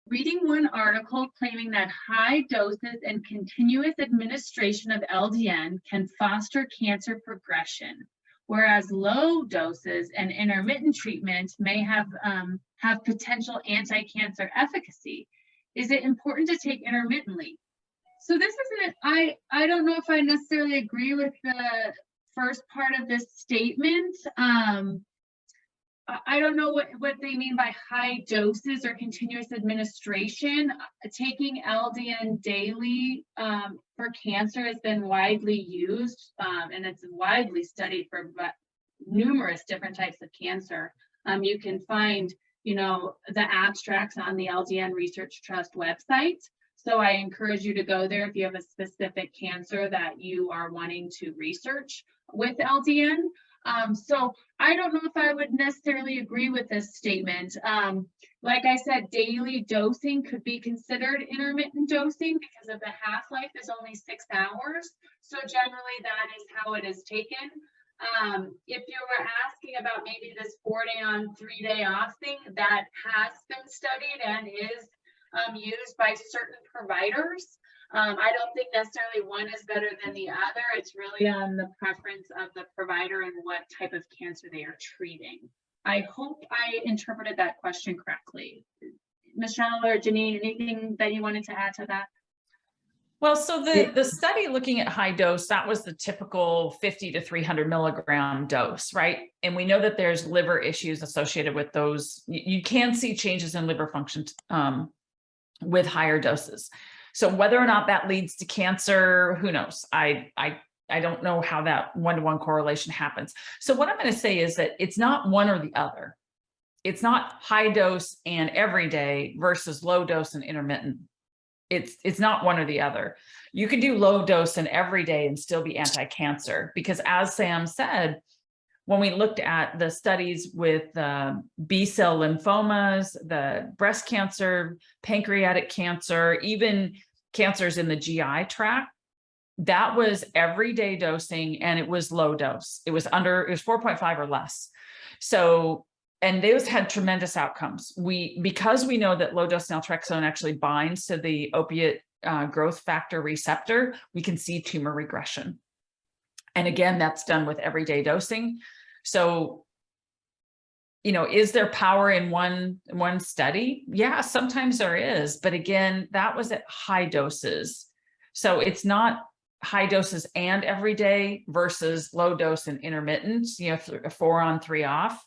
reading one article claiming that high doses and continuous administration of LDN can foster cancer progression, whereas low doses and intermittent treatment may have potential anti-cancer efficacy. Is it important to take intermittently? So this isn't, I don't know if I necessarily agree with the first part of this statement. I don't know what they mean by high doses or continuous administration. Taking LDN daily for cancer has been widely used, and it's widely studied for numerous different types of cancer. You can find, the abstracts on the LDN Research Trust website. So I encourage you to go there if you have a specific cancer that you are wanting to research with LDN. So I don't know if I would necessarily agree with this statement. Like I said, daily dosing could be considered intermittent dosing because of the half-life is only 6 hours. So generally that is how it is taken. If you were asking about maybe this 4-day on, 3-day off thing, that has been studied and is used by certain providers. I don't think necessarily one is better than the other. It's really on the preference of the provider and what type of cancer they are treating. I hope I interpreted that question correctly. Michelle or Janine, anything that you wanted to add to that? Well, so the study looking at high dose, that was the typical 50 to 300 milligram dose, right? And we know that there's liver issues associated with those. You can see changes in liver function with higher doses. So whether or not that leads to cancer, who knows? I don't know how that one-to-one correlation happens. So what I'm going to say is that it's not one or the other. It's not high dose and every day versus low dose and intermittent. It's not one or the other. You can do low dose and every day and still be anti-cancer, because as Sam said, when we looked at the studies with B-cell lymphomas, the breast cancer, pancreatic cancer, even cancers in the GI tract, that was everyday dosing and it was low dose. It was 4.5 or less. So, and those had tremendous outcomes. Because we know that low dose naltrexone actually binds to the opiate growth factor receptor, we can see tumor regression. And again, that's done with everyday dosing. So, is there power in one study? Yeah, sometimes there is. But again, that was at high doses. So it's not high doses and every day versus low dose and intermittent, 4 on, 3 off.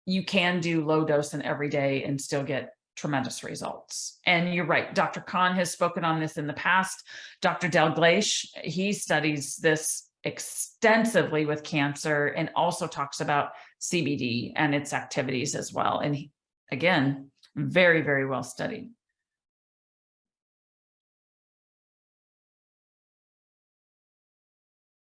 You can do low dose and every day and still get tremendous results. And you're right. Dr. Kahn has spoken on this in the past. Dr. Dalgleish, he studies this extensively with cancer and also talks about CBD and its activities as well. And again, very, very well studied.